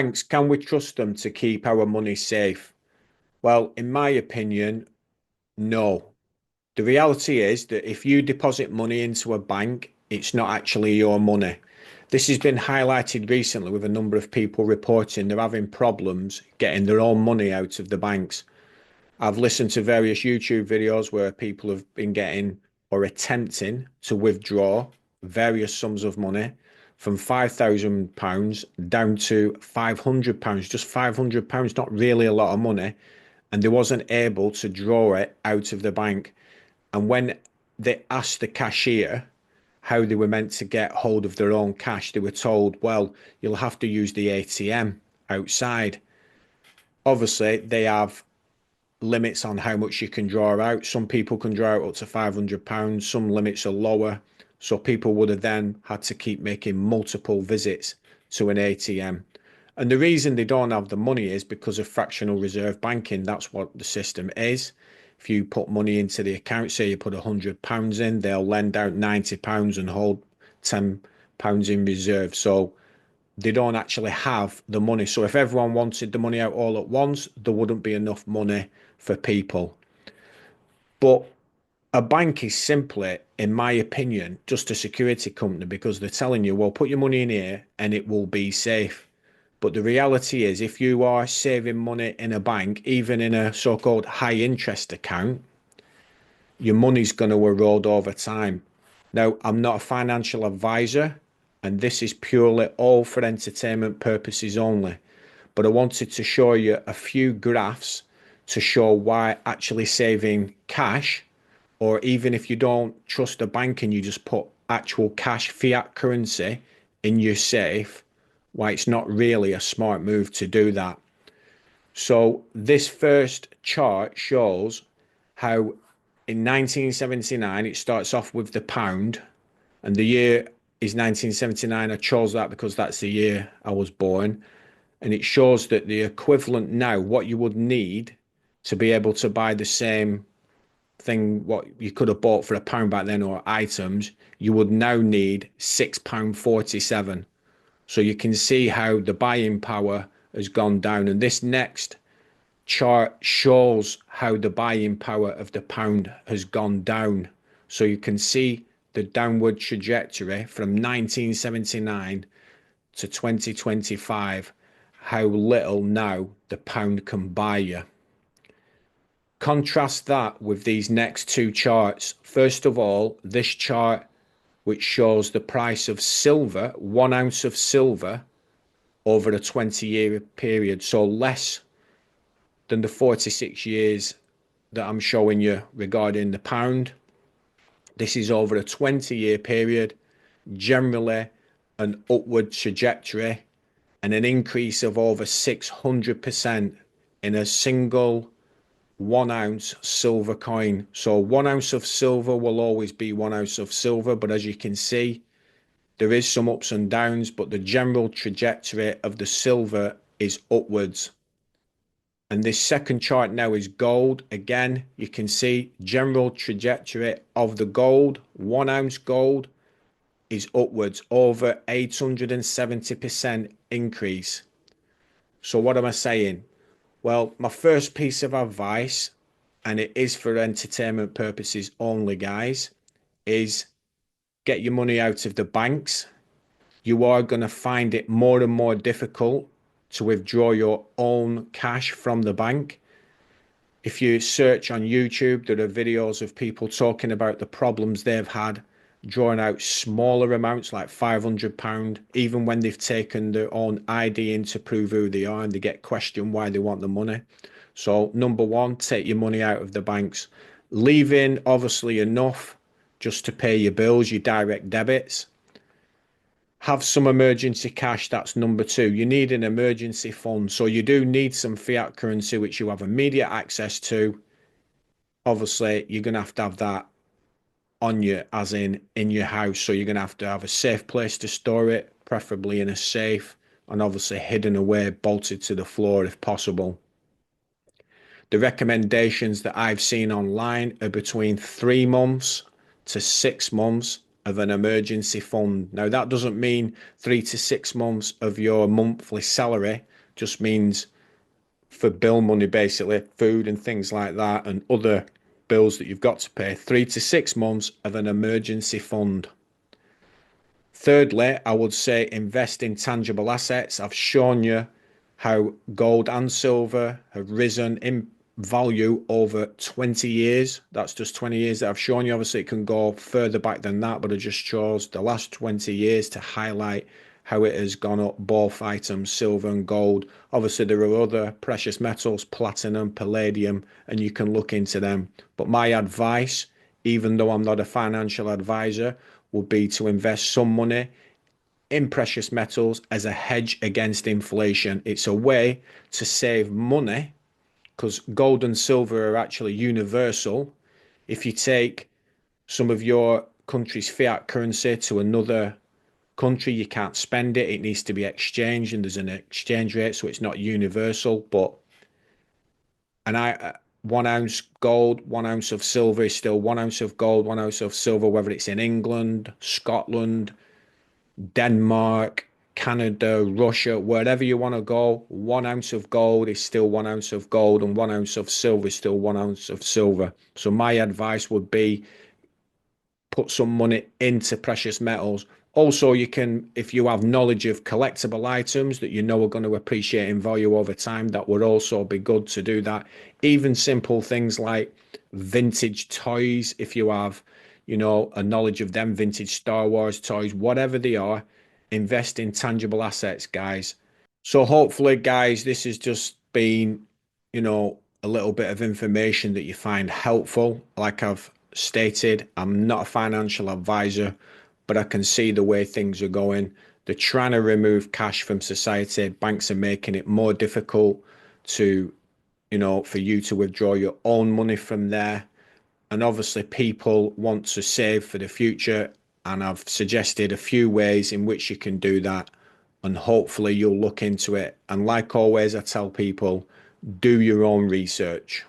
Banks, can we trust them to keep our money safe? Well, in my opinion, no. The reality is that if you deposit money into a bank, it's not actually your money. This has been highlighted recently with a number of people reporting they're having problems getting their own money out of the banks. I've listened to various YouTube videos where people have been getting or attempting to withdraw various sums of money from £5,000 down to £500, just £500, not really a lot of money, and they wasn't able to draw it out of the bank. And when they asked the cashier how they were meant to get hold of their own cash, they were told, well, you'll have to use the ATM outside. Obviously, they have limits on how much you can draw out. Some people can draw out up to £500, some limits are lower. So people would have then had to keep making multiple visits to an ATM. And the reason they don't have the money is because of fractional reserve banking. That's what the system is. If you put money into the account, say you put £100 in, they'll lend out £90 and hold £10 in reserve. So they don't actually have the money. So if everyone wanted the money out all at once, there wouldn't be enough money for people. But a bank is simply, in my opinion, just a security company because they're telling you, well, put your money in here and it will be safe. But the reality is, if you are saving money in a bank, even in a so-called high interest account, your money's going to erode over time. Now, I'm not a financial advisor, and this is purely all for entertainment purposes only. But I wanted to show you a few graphs to show why actually saving cash, or even if you don't trust a bank and you just put actual cash fiat currency in your safe, why it's not really a smart move to do that. So this first chart shows how in 1979 it starts off with the pound, and the year is 1979. I chose that because that's the year I was born, and it shows that the equivalent now, what you would need to be able to buy the same thing what you could have bought for a pound back then, or items, you would now need £6.47. So you can see how the buying power has gone down. And this next chart shows how the buying power of the pound has gone down. So you can see the downward trajectory from 1979 to 2025, how little now the pound can buy you. Contrast that with these next two charts. First of all, this chart, which shows the price of silver, 1 ounce of silver over a 20-year period. So less than the 46 years that I'm showing you regarding the pound. This is over a 20-year period, generally an upward trajectory and an increase of over 600% in a single 1 ounce silver coin. So 1 ounce of silver will always be 1 ounce of silver, but as you can see, there is some ups and downs, but the general trajectory of the silver is upwards. And this second chart now is gold. Again, you can see general trajectory of the gold. 1 ounce gold is upwards, over 870% increase. So what am I saying? Well, my first piece of advice, and it is for entertainment purposes only, guys, is get your money out of the banks. You are going to find it more and more difficult to withdraw your own cash from the bank. If you search on YouTube, there are videos of people talking about the problems they've had drawing out smaller amounts like £500, even when they've taken their own ID in to prove who they are and they get questioned why they want the money. So number one, take your money out of the banks. Leave in obviously enough just to pay your bills, your direct debits. Have some emergency cash. That's number two. You need an emergency fund. So you do need some fiat currency, which you have immediate access to. Obviously, you're going to have that on you, as in your house. So you're going to have a safe place to store it, preferably in a safe, and obviously hidden away, bolted to the floor if possible. The recommendations that I've seen online are between 3 months to 6 months of an emergency fund. Now, that doesn't mean 3 to 6 months of your monthly salary, just means for bill money, basically, food and things like that, and other bills that you've got to pay. 3 to 6 months of an emergency fund. Thirdly, I would say invest in tangible assets. I've shown you how gold and silver have risen in value over 20 years. That's just 20 years that I've shown you. Obviously, it can go further back than that, but I just chose the last 20 years to highlight how it has gone up, both items, silver and gold. Obviously, there are other precious metals, platinum, palladium, and you can look into them. But my advice, even though I'm not a financial advisor, would be to invest some money in precious metals as a hedge against inflation. It's a way to save money because gold and silver are actually universal. If you take some of your country's fiat currency to another country, you can't spend it. It needs to be exchanged, and there's an exchange rate, so it's not universal. But and I 1 ounce gold, 1 ounce of silver is still 1 ounce of gold, 1 ounce of silver, whether it's in England, Scotland, Denmark, Canada, Russia, wherever you want to go, 1 ounce of gold is still 1 ounce of gold, and 1 ounce of silver is still 1 ounce of silver. So my advice would be put some money into precious metals. Also, you can, if you have knowledge of collectible items that you know are going to appreciate in value over time, that would also be good to do that. Even simple things like vintage toys, if you have, a knowledge of them, vintage Star Wars toys, whatever they are, invest in tangible assets, guys. So hopefully, guys, this has just been, a little bit of information that you find helpful. Like I've stated, I'm not a financial advisor, but I can see the way things are going. They're trying to remove cash from society. Banks are making it more difficult to, for you to withdraw your own money from there. And obviously, people want to save for the future. And I've suggested a few ways in which you can do that. And hopefully, you'll look into it. And like always, I tell people, do your own research.